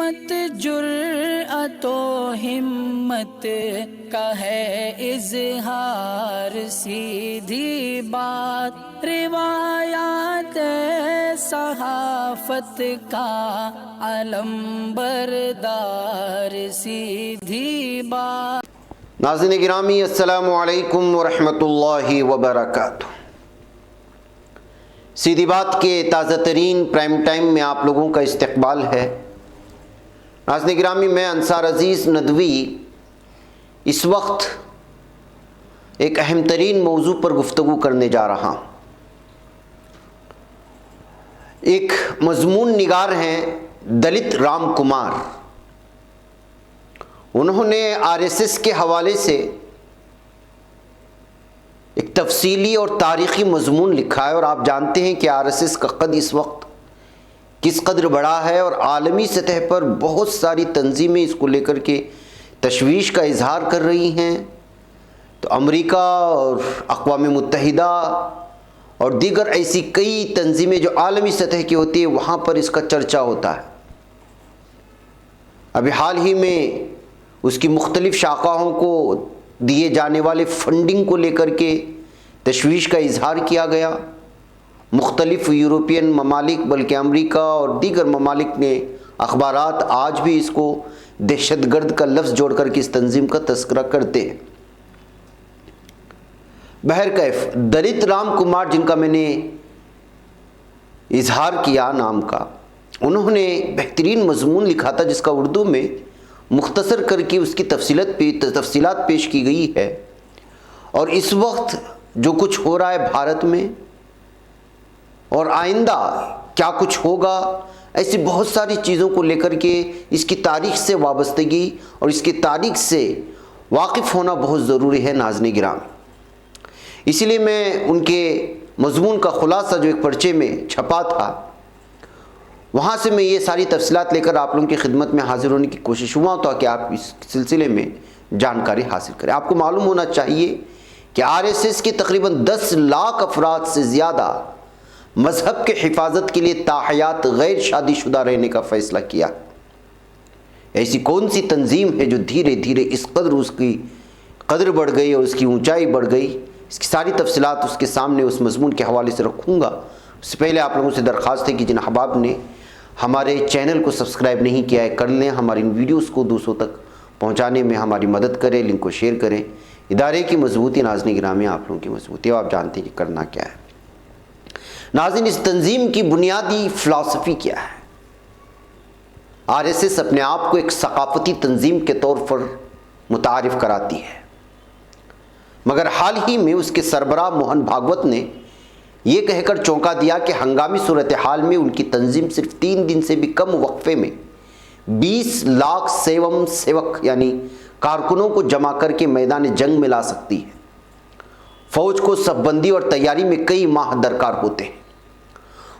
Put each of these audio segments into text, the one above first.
عصمت جرأت و ہمت کا ہے اظہار، سیدھی بات روایات صحافت کا علم بردار، سیدھی بات۔ ناظرین گرامی السلام علیکم ورحمۃ اللہ وبرکاتہ۔ سیدھی بات کے تازہ ترین پرائم ٹائم میں آپ لوگوں کا استقبال ہے۔ ناظرین گرامی، میں انصار عزیز ندوی اس وقت ایک اہم ترین موضوع پر گفتگو کرنے جا رہا ہوں۔ ایک مضمون نگار ہیں دلت رام کمار، انہوں نے RSS کے حوالے سے ایک تفصیلی اور تاریخی مضمون لکھا ہے، اور آپ جانتے ہیں کہ RSS کا قد اس وقت کس قدر بڑا ہے، اور عالمی سطح پر بہت ساری تنظیمیں اس کو لے کر کے تشویش کا اظہار کر رہی ہیں۔ تو امریکہ اور اقوام متحدہ اور دیگر ایسی کئی تنظیمیں جو عالمی سطح کی ہوتی ہیں، وہاں پر اس کا چرچا ہوتا ہے۔ ابھی حال ہی میں اس کی مختلف شاخوں کو دیے جانے والے فنڈنگ کو لے کر کے تشویش کا اظہار کیا گیا۔ مختلف یورپین ممالک بلکہ امریکہ اور دیگر ممالک نے اخبارات آج بھی اس کو دہشت گرد کا لفظ جوڑ کر کے اس تنظیم کا تذکرہ کرتے ہیں۔ بہرکیف دلت رام کمار، جن کا میں نے اظہار کیا نام کا، انہوں نے بہترین مضمون لکھا تھا جس کا اردو میں مختصر کر کے اس کی تفصیلات پیش کی گئی ہے۔ اور اس وقت جو کچھ ہو رہا ہے بھارت میں اور آئندہ کیا کچھ ہوگا، ایسی بہت ساری چیزوں کو لے کر کے اس کی تاریخ سے وابستگی اور اس کی تاریخ سے واقف ہونا بہت ضروری ہے ناظرین گرامی۔ اسی لیے میں ان کے مضمون کا خلاصہ جو ایک پرچے میں چھپا تھا، وہاں سے میں یہ ساری تفصیلات لے کر آپ لوگوں کی خدمت میں حاضر ہونے کی کوشش ہوا تاکہ آپ اس سلسلے میں جانکاری حاصل کریں۔ آپ کو معلوم ہونا چاہیے کہ RSS کے تقریباً 10 لاکھ افراد سے زیادہ مذہب کے حفاظت کے لیے تاحیات غیر شادی شدہ رہنے کا فیصلہ کیا۔ ایسی کون سی تنظیم ہے جو دھیرے دھیرے اس کی قدر بڑھ گئی اور اس کی اونچائی بڑھ گئی؟ اس کی ساری تفصیلات اس کے سامنے اس مضمون کے حوالے سے رکھوں گا۔ اس سے پہلے آپ لوگوں سے درخواست ہے کہ جن احباب نے ہمارے چینل کو سبسکرائب نہیں کیا ہے کر لیں، ہماری ان ویڈیوز کو دوسروں تک پہنچانے میں ہماری مدد کریں، لنک کو شیئر کریں۔ ادارے کی مضبوطی ناظرین گرامی، آپ لوگوں کی مضبوطی، اور آپ جانتے ہیں کہ کرنا کیا ہے۔ ناظرین، اس تنظیم کی بنیادی فلسفی کیا ہے؟ RSS اپنے آپ کو ایک ثقافتی تنظیم کے طور پر متعارف کراتی ہے، مگر حال ہی میں اس کے سربراہ موہن بھاگوت نے یہ کہہ کر چونکا دیا کہ ہنگامی صورتحال میں ان کی تنظیم صرف 3 دن سے بھی کم وقفے میں 20 لاکھ سیوم سیوک یعنی کارکنوں کو جمع کر کے میدان جنگ میں لا سکتی ہے۔ فوج کو صف بندی اور تیاری میں کئی ماہ درکار ہوتے ہیں۔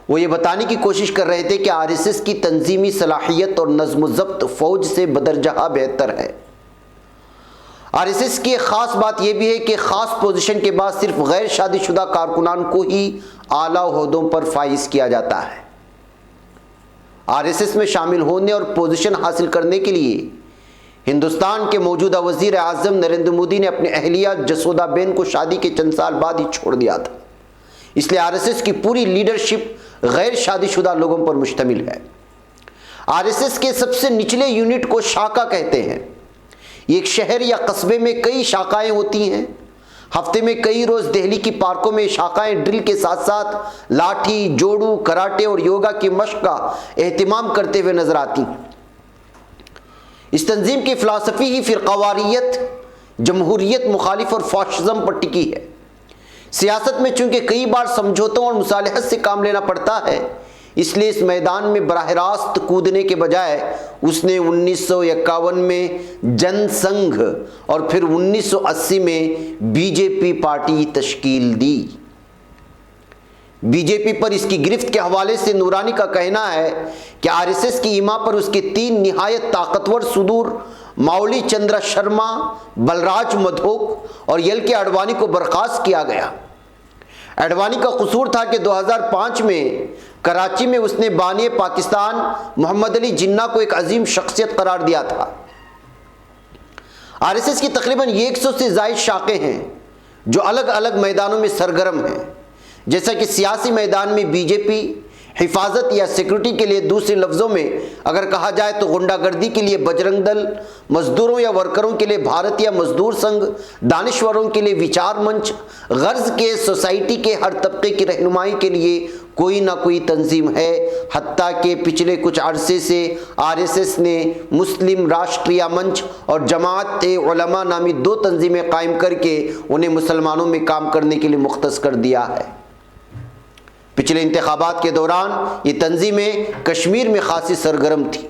وہ یہ بتانے کی کوشش کر رہے تھے کہ RSS کی تنظیمی صلاحیت اور نظم و ضبط فوج سے بدرجہ بہتر ہے۔ RSS کی ایک خاص بات یہ بھی ہے کہ خاص پوزیشن کے بعد صرف غیر شادی شدہ کارکنان کو ہی اعلیٰ عہدوں پر فائز کیا جاتا ہے۔ RSS میں شامل ہونے اور پوزیشن حاصل کرنے کے لیے ہندوستان کے موجودہ وزیر اعظم نریندر مودی نے اپنی اہلیہ جسودا بین کو شادی کے چند سال بعد ہی چھوڑ دیا تھا۔ اس لیے RSS کی پوری لیڈرشپ غیر شادی شدہ لوگوں پر مشتمل ہے۔ RSS کے سب سے نچلے یونٹ کو شاخہ کہتے ہیں۔ ایک شہر یا قصبے میں کئی شاخائیں ہوتی ہیں۔ ہفتے میں کئی روز دہلی کی پارکوں میں شاخائیں ڈرل کے ساتھ ساتھ لاٹھی، جوڑو، کراٹے اور یوگا کی مشق کا اہتمام کرتے ہوئے نظر آتی ہیں۔ اس تنظیم کی فلسفی ہی فرقواریت، جمہوریت مخالف اور فاشزم پر ٹکی ہے۔ سیاست میں چونکہ کئی بار سمجھوتوں اور مصالحت سے کام لینا پڑتا ہے، اس لیے اس میدان میں براہ راست کودنے کے بجائے اس نے 1951 میں جن سنگھ اور پھر 1980 میں BJP پارٹی تشکیل دی۔ BJP پر اس کی گرفت کے حوالے سے نورانی کا کہنا ہے کہ RSS کی ایما پر اس کے 3 نہایت طاقتور صدور ماؤلی چندرا شرما، بلراج مدھوک اور یل کے اڈوانی کو برخاست کیا گیا۔ اڈوانی کا قصور تھا کہ 2005 میں کراچی میں اس نے بانی پاکستان محمد علی جناح کو ایک عظیم شخصیت قرار دیا تھا۔ آر ایس ایس کی تقریباً 100 سے زائد شاخیں ہیں جو الگ الگ میدانوں میں سرگرم ہیں، جیسا کہ سیاسی میدان میں بی جے پی، حفاظت یا سیکورٹی کے لیے دوسرے لفظوں میں اگر کہا جائے تو غنڈہ گردی کے لیے بجرنگ دل، مزدوروں یا ورکروں کے لیے بھارتیہ مزدور سنگھ، دانشوروں کے لیے وچار منچ، غرض کے سوسائٹی کے ہر طبقے کی رہنمائی کے لیے کوئی نہ کوئی تنظیم ہے۔ حتیٰ کہ پچھلے کچھ عرصے سے آر ایس ایس نے مسلم راشٹریہ منچ اور جماعت علماء نامی 2 تنظیمیں قائم کر کے انہیں مسلمانوں میں کام کرنے کے لیے مختص کر دیا ہے۔ پچھلے انتخابات کے دوران یہ تنظیمیں کشمیر میں خاصی سرگرم تھیں۔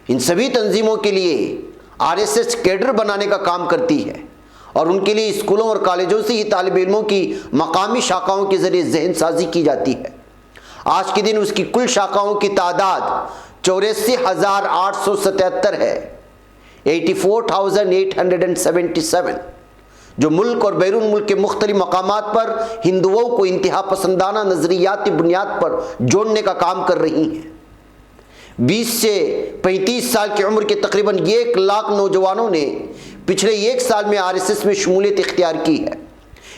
ان سبھی تنظیموں کے لیے آر ایس ایس کیڈر بنانے کا کام کرتی ہے اور ان کے لیے اسکولوں اور کالجوں سے ہی طالب علموں کی مقامی شاخاؤں کے ذریعے ذہن سازی کی جاتی ہے۔ آج کے دن اس کی کل شاخاؤں کی تعداد 84,877 ہے، 84,877، جو ملک اور بیرون ملک کے مختلف مقامات پر ہندوؤں کو انتہا پسندانہ نظریاتی بنیاد پر جوڑنے کا کام کر رہی ہیں۔ 20 سے 35 سال کی عمر کے تقریباً 1 لاکھ نوجوانوں نے پچھلے 1 سال میں آر ایس ایس میں شمولیت اختیار کی ہے۔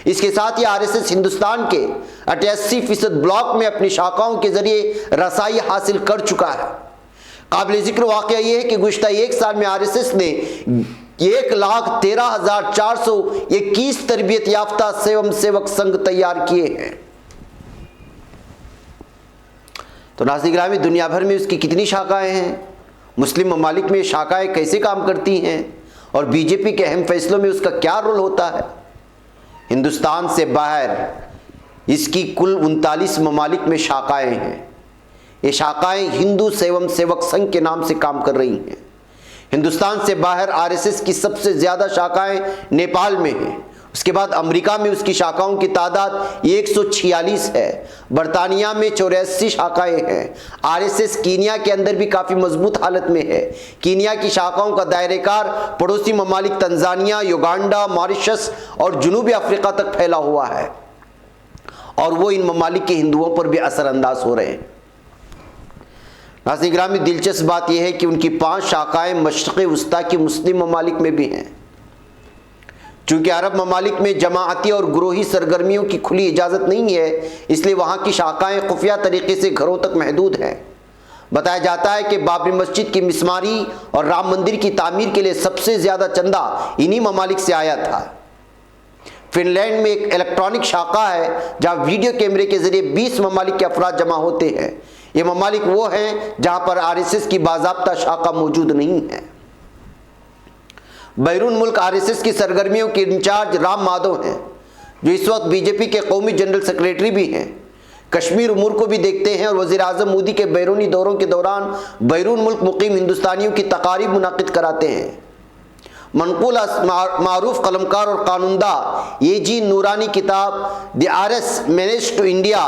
اس کے ساتھ he or S S Hindustan کے 88% بلاک میں اپنی شاخاؤں کے ذریعے رسائی حاصل کر چکا ہے۔ قابل ذکر واقعہ یہ ہے کہ گزشتہ 1 سال میں آر ایس ایس نے 1,13,421 تربیت یافتہ سیوم سیوک سنگھ تیار کیے ہیں۔ تو ناظرین گرامی، دنیا بھر میں اس کی کتنی شاخائیں ہیں، مسلم ممالک میں شاخائیں کیسے کام کرتی ہیں اور بی جے پی کے اہم فیصلوں میں اس کا کیا رول ہوتا ہے؟ ہندوستان سے باہر اس کی کل 39 ممالک میں شاخائیں ہیں۔ یہ شاخائیں ہندو سیوم سیوک سنگھ کے نام سے کام کر رہی ہیں۔ ہندوستان سے باہر آر ایس ایس کی سب سے زیادہ شاخائیں نیپال میں ہیں، اس کے بعد امریکہ میں اس کی شاخاؤں کی تعداد 146 ہے، برطانیہ میں 84 شاخائیں ہیں۔ آر ایس ایس کینیا کے اندر بھی کافی مضبوط حالت میں ہے۔ کینیا کی شاخاؤں کا دائرہ کار پڑوسی ممالک تنزانیہ، یوگانڈا، ماریشس اور جنوبی افریقہ تک پھیلا ہوا ہے، اور وہ ان ممالک کے ہندوؤں پر بھی اثر انداز ہو رہے ہیں۔ ناظرین گرامی، دلچسپ بات یہ ہے کہ ان کی 5 شاخائیں مشرق وسطیٰ کی مسلم ممالک میں بھی ہیں۔ چونکہ عرب ممالک میں جماعتی اور گروہی سرگرمیوں کی کھلی اجازت نہیں ہے، اس لیے وہاں کی شاخائیں خفیہ طریقے سے گھروں تک محدود ہیں۔ بتایا جاتا ہے کہ بابری مسجد کی مسماری اور رام مندر کی تعمیر کے لیے سب سے زیادہ چندہ انہی ممالک سے آیا تھا۔ فن لینڈ میں ایک الیکٹرانک شاخہ ہے جہاں ویڈیو کیمرے کے ذریعے 20 ممالک کے افراد جمع ہوتے ہیں۔ یہ ممالک وہ ہیں جہاں پر آر ایس ایس کی باضابطہ شاخہ موجود نہیں ہے۔ بیرون ملک آر ایس ایس کی سرگرمیوں کے انچارج رام مادھو ہیں، جو اس وقت بی جے پی کے قومی جنرل سیکریٹری بھی ہیں۔ کشمیر امور کو بھی دیکھتے ہیں اور وزیر اعظم مودی کے بیرونی دوروں کے دوران بیرون ملک مقیم ہندوستانیوں کی تقاریب منعقد کراتے ہیں۔ منقول معروف قلمکار اور قانوندہ یہ جی نورانی کتاب the R S menace to India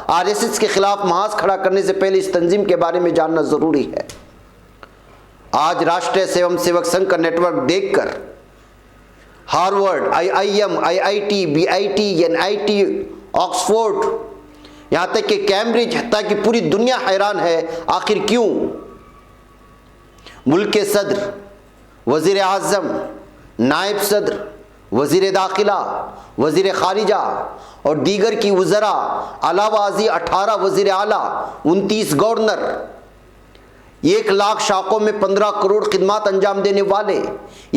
R S S کے خلاف محاذ کھڑا کرنے سے پہلے اس تنظیم کے بارے میں جاننا ضروری ہے۔ آج راشٹریہ سیوم سیوک سنگھ کا نیٹ ورک دیکھ کر Harvard, I I M, I I T, B I T, N I T, Oxford, یہاں تک کہ کیمبرج، حتیٰ کہ پوری دنیا حیران ہے آخر کیوں ملک کے صدر، وزیر اعظم، نائب صدر، وزیر داخلہ، وزیر خارجہ اور دیگر کی وزراء، علاوہ ازیں 18 وزیر اعلیٰ، 29 گورنر، 1 لاکھ شاخوں میں 15 کروڑ خدمات انجام دینے والے،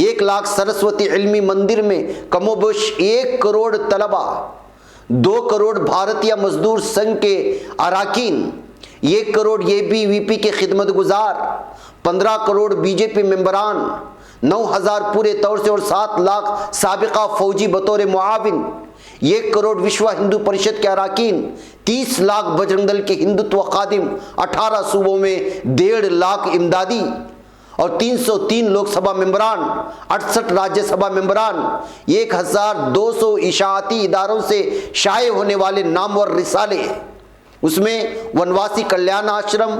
1 لاکھ سرسوتی علمی مندر میں کم و بیش 1 کروڑ طلبہ، 2 کروڑ بھارتیہ مزدور سنگھ کے اراکین، 1 کروڑ اے بی وی پی کے خدمت گزار، 15 کروڑ بی جے پی ممبران، 9,000 پورے طور سے اور 7 لاکھ سابقہ فوجی بطور معاون، 1 کروڑ وشو ہندو پریشد کے اراکین، 30 لاکھ بجرنگ دل کے ہندوتو خادم، 18 صوبوں میں 1.5 لاکھ امدادی اور 303 لوک سبھا ممبران، 68 راجیہ سبھا ممبران، 1,200 اشاعتی اداروں سے شائع ہونے والے نامور رسالے، اس میں ونواسی کلیان آشرم،